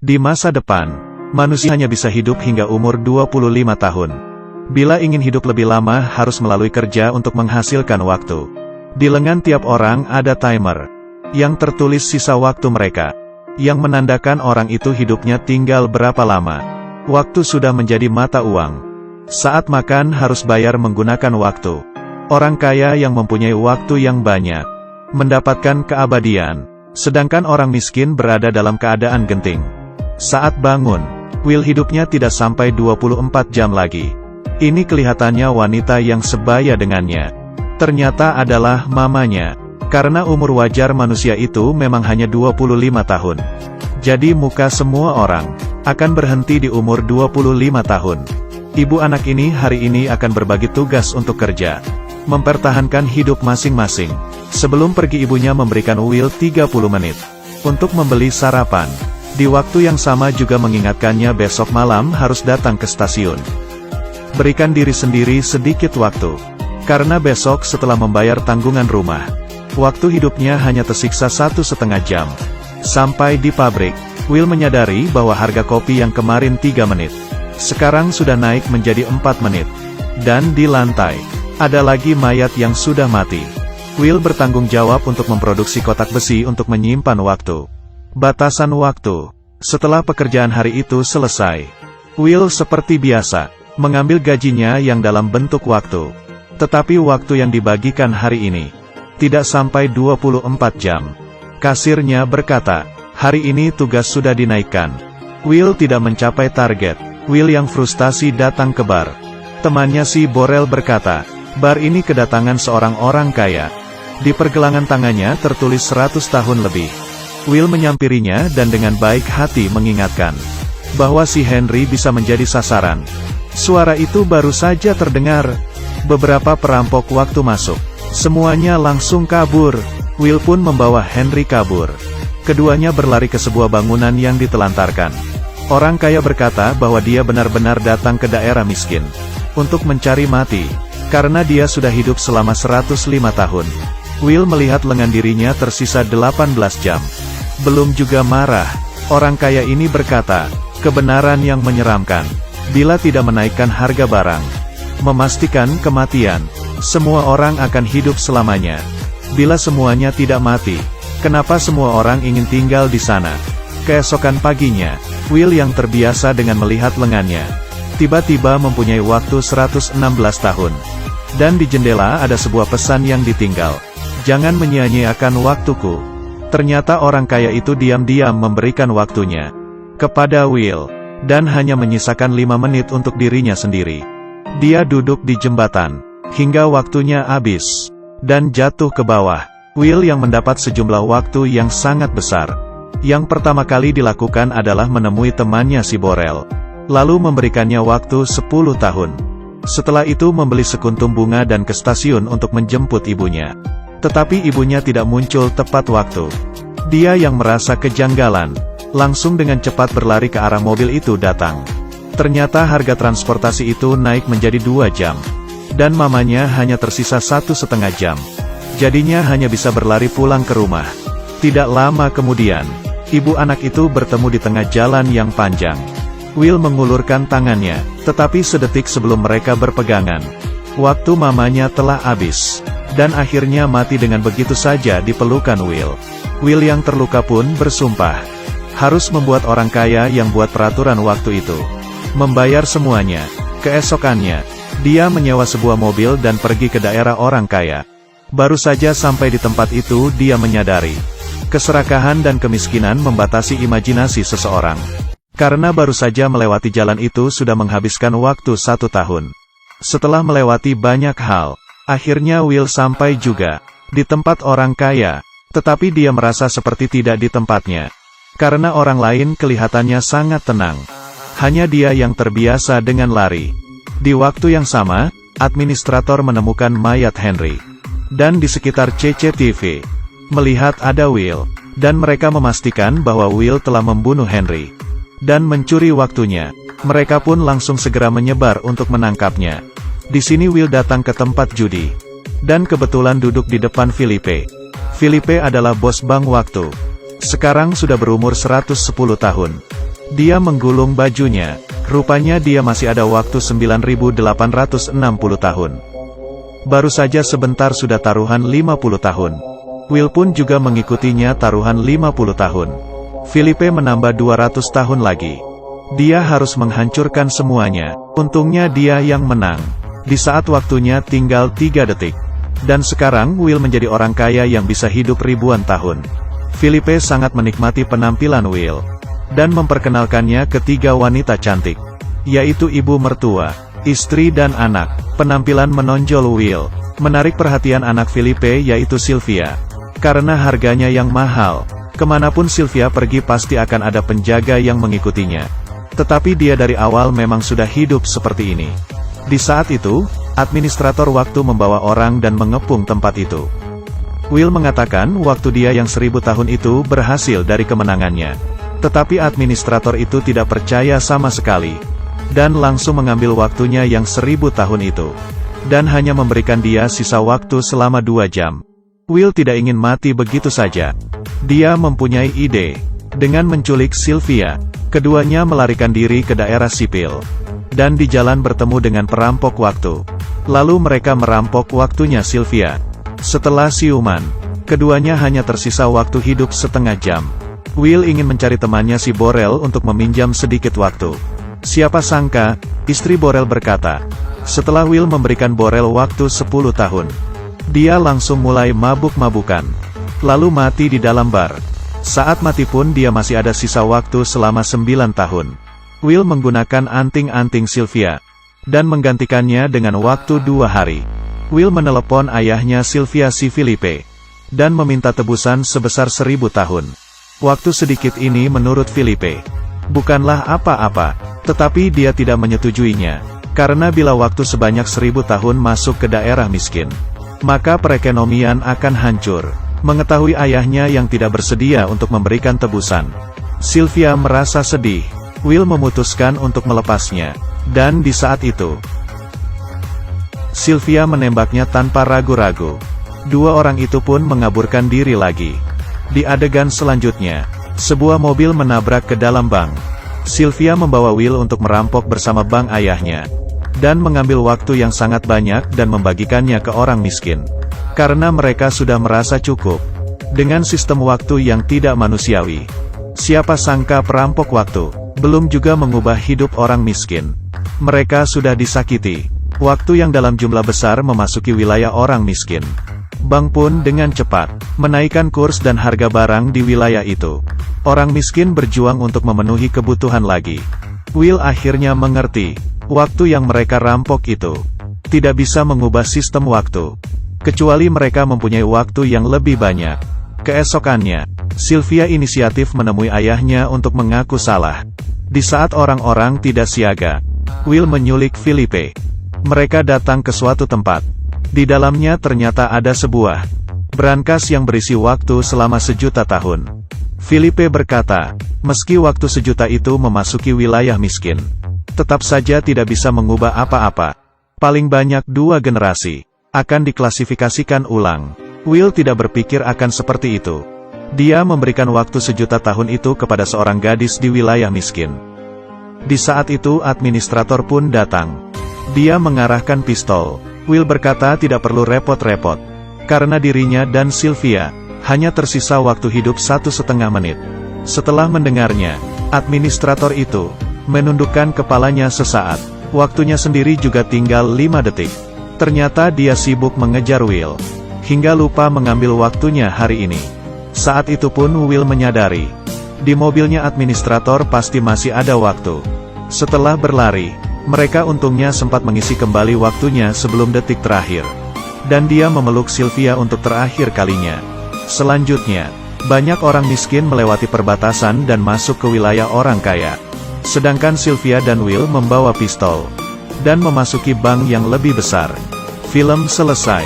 Di masa depan, manusia hanya bisa hidup hingga umur 25 tahun. Bila ingin hidup lebih lama harus melalui kerja untuk menghasilkan waktu. Di lengan tiap orang ada timer, yang tertulis sisa waktu mereka, yang menandakan orang itu hidupnya tinggal berapa lama. Waktu sudah menjadi mata uang. Saat makan harus bayar menggunakan waktu. Orang kaya yang mempunyai waktu yang banyak, mendapatkan keabadian, sedangkan orang miskin berada dalam keadaan genting. Saat bangun, Will hidupnya tidak sampai 24 jam lagi. Ini kelihatannya wanita yang sebaya dengannya. Ternyata adalah mamanya, karena umur wajar manusia itu memang hanya 25 tahun. Jadi muka semua orang akan berhenti di umur 25 tahun. Ibu anak ini hari ini akan berbagi tugas untuk kerja, mempertahankan hidup masing-masing. Sebelum pergi ibunya memberikan Will 30 menit untuk membeli sarapan. Di waktu yang sama juga mengingatkannya besok malam harus datang ke stasiun. Berikan diri sendiri sedikit waktu, karena besok setelah membayar tanggungan rumah, waktu hidupnya hanya tersiksa 1,5 jam. Sampai di pabrik, Will menyadari bahwa harga kopi yang kemarin 3 menit, sekarang sudah naik menjadi 4 menit. Dan di lantai, ada lagi mayat yang sudah mati. Will bertanggung jawab untuk memproduksi kotak besi untuk menyimpan waktu. Batasan waktu. Setelah pekerjaan hari itu selesai, Will seperti biasa, mengambil gajinya yang dalam bentuk waktu. Tetapi waktu yang dibagikan hari ini, tidak sampai 24 jam. Kasirnya berkata, hari ini tugas sudah dinaikkan. Will tidak mencapai target. Will yang frustasi datang ke bar. Temannya si Borel berkata, bar ini kedatangan seorang orang kaya. Di pergelangan tangannya tertulis 100 tahun lebih. Will menyampirinya dan dengan baik hati mengingatkan bahwa si Henry bisa menjadi sasaran. Suara itu baru saja terdengar. Beberapa perampok waktu masuk. Semuanya langsung kabur. Will pun membawa Henry kabur. Keduanya berlari ke sebuah bangunan yang ditelantarkan. Orang kaya berkata bahwa dia benar-benar datang ke daerah miskin untuk mencari mati, karena dia sudah hidup selama 105 tahun. Will melihat lengan dirinya tersisa 18 jam. Belum juga marah, orang kaya ini berkata, kebenaran yang menyeramkan. Bila tidak menaikkan harga barang, memastikan kematian, semua orang akan hidup selamanya. Bila semuanya tidak mati, kenapa semua orang ingin tinggal di sana? Keesokan paginya, Will yang terbiasa dengan melihat lengannya, tiba-tiba mempunyai waktu 116 tahun. Dan di jendela ada sebuah pesan yang ditinggal. Jangan menyia-nyiakan waktuku. Ternyata orang kaya itu diam-diam memberikan waktunya kepada Will, dan hanya menyisakan 5 menit untuk dirinya sendiri. Dia duduk di jembatan, hingga waktunya habis, dan jatuh ke bawah. Will yang mendapat sejumlah waktu yang sangat besar. Yang pertama kali dilakukan adalah menemui temannya si Borel, lalu memberikannya waktu 10 tahun. Setelah itu membeli sekuntum bunga dan ke stasiun untuk menjemput ibunya. Tetapi ibunya tidak muncul tepat waktu. Dia yang merasa kejanggalan, langsung dengan cepat berlari ke arah mobil itu datang. Ternyata harga transportasi itu naik menjadi 2 jam. Dan mamanya hanya tersisa 1,5 jam. Jadinya hanya bisa berlari pulang ke rumah. Tidak lama kemudian, ibu anak itu bertemu di tengah jalan yang panjang. Will mengulurkan tangannya, tetapi sedetik sebelum mereka berpegangan, waktu mamanya telah habis, dan akhirnya mati dengan begitu saja di pelukan Will. Will yang terluka pun bersumpah, harus membuat orang kaya yang buat peraturan waktu itu membayar semuanya. Keesokannya, dia menyewa sebuah mobil dan pergi ke daerah orang kaya. Baru saja sampai di tempat itu dia menyadari, keserakahan dan kemiskinan membatasi imajinasi seseorang. Karena baru saja melewati jalan itu sudah menghabiskan waktu 1 tahun. Setelah melewati banyak hal, akhirnya Will sampai juga di tempat orang kaya, tetapi dia merasa seperti tidak di tempatnya. Karena orang lain kelihatannya sangat tenang. Hanya dia yang terbiasa dengan lari. Di waktu yang sama, administrator menemukan mayat Henry. Dan di sekitar CCTV, melihat ada Will, dan mereka memastikan bahwa Will telah membunuh Henry dan mencuri waktunya. Mereka pun langsung segera menyebar untuk menangkapnya. Di sini Will datang ke tempat judi, dan kebetulan duduk di depan Philippe. Philippe adalah bos bank waktu. Sekarang sudah berumur 110 tahun. Dia menggulung bajunya. Rupanya dia masih ada waktu 9.860 tahun. Baru saja sebentar sudah taruhan 50 tahun. Will pun juga mengikutinya taruhan 50 tahun. Felipe menambah 200 tahun lagi. Dia harus menghancurkan semuanya. Untungnya dia yang menang. Di saat waktunya tinggal 3 detik. Dan sekarang Will menjadi orang kaya yang bisa hidup ribuan tahun. Felipe sangat menikmati penampilan Will. Dan memperkenalkannya ke 3 wanita cantik. Yaitu ibu mertua, istri dan anak. Penampilan menonjol Will menarik perhatian anak Felipe yaitu Sylvia. Karena harganya yang mahal, kemanapun Sylvia pergi pasti akan ada penjaga yang mengikutinya. Tetapi dia dari awal memang sudah hidup seperti ini. Di saat itu, administrator waktu membawa orang dan mengepung tempat itu. Will mengatakan waktu dia yang 1000 tahun itu berhasil dari kemenangannya. Tetapi administrator itu tidak percaya sama sekali. Dan langsung mengambil waktunya yang 1000 tahun itu. Dan hanya memberikan dia sisa waktu selama 2 jam. Will tidak ingin mati begitu saja. Dia mempunyai ide. Dengan menculik Sylvia, keduanya melarikan diri ke daerah sipil. Dan di jalan bertemu dengan perampok waktu. Lalu mereka merampok waktunya Sylvia. Setelah siuman, keduanya hanya tersisa waktu hidup setengah jam. Will ingin mencari temannya si Borel untuk meminjam sedikit waktu. Siapa sangka, istri Borel berkata. Setelah Will memberikan Borel waktu 10 tahun. Dia langsung mulai mabuk-mabukan. Lalu mati di dalam bar. Saat mati pun dia masih ada sisa waktu selama 9 tahun. Will menggunakan anting-anting Sylvia. Dan menggantikannya dengan waktu 2 hari. Will menelepon ayahnya Sylvia si Felipe. Dan meminta tebusan sebesar 1000 tahun. Waktu sedikit ini menurut Felipe bukanlah apa-apa, tetapi dia tidak menyetujuinya. Karena bila waktu sebanyak 1000 tahun masuk ke daerah miskin, maka perekonomian akan hancur. Mengetahui ayahnya yang tidak bersedia untuk memberikan tebusan, Sylvia merasa sedih. Will memutuskan untuk melepasnya. Dan di saat itu, Sylvia menembaknya tanpa ragu-ragu. 2 orang itu pun mengaburkan diri lagi. Di adegan selanjutnya, sebuah mobil menabrak ke dalam bank. Sylvia membawa Will untuk merampok bersama bank ayahnya. Dan mengambil waktu yang sangat banyak dan membagikannya ke orang miskin. Karena mereka sudah merasa cukup dengan sistem waktu yang tidak manusiawi. Siapa sangka perampok waktu belum juga mengubah hidup orang miskin. Mereka sudah disakiti. Waktu yang dalam jumlah besar memasuki wilayah orang miskin. Bank pun dengan cepat menaikkan kurs dan harga barang di wilayah itu. Orang miskin berjuang untuk memenuhi kebutuhan lagi. Will akhirnya mengerti, waktu yang mereka rampok itu tidak bisa mengubah sistem waktu. Kecuali mereka mempunyai waktu yang lebih banyak. Keesokannya, Sylvia inisiatif menemui ayahnya untuk mengaku salah. Di saat orang-orang tidak siaga, Will menyulik Felipe. Mereka datang ke suatu tempat. Di dalamnya ternyata ada sebuah brankas yang berisi waktu selama 1.000.000 tahun. Felipe berkata, meski waktu 1.000.000 itu memasuki wilayah miskin, tetap saja tidak bisa mengubah apa-apa. Paling banyak 2 generasi akan diklasifikasikan ulang. Will tidak berpikir akan seperti itu. Dia memberikan waktu 1.000.000 tahun itu kepada seorang gadis di wilayah miskin. Di saat itu administrator pun datang. Dia mengarahkan pistol. Will berkata tidak perlu repot-repot. Karena dirinya dan Sylvia hanya tersisa waktu hidup 1,5 menit. Setelah mendengarnya, administrator itu menundukkan kepalanya sesaat. Waktunya sendiri juga tinggal 5 detik. Ternyata dia sibuk mengejar Will, hingga lupa mengambil waktunya hari ini. Saat itu pun Will menyadari, di mobilnya administrator pasti masih ada waktu. Setelah berlari, mereka untungnya sempat mengisi kembali waktunya sebelum detik terakhir. Dan dia memeluk Sylvia untuk terakhir kalinya. Selanjutnya, banyak orang miskin melewati perbatasan dan masuk ke wilayah orang kaya. Sedangkan Sylvia dan Will membawa pistol dan memasuki bank yang lebih besar. Film selesai.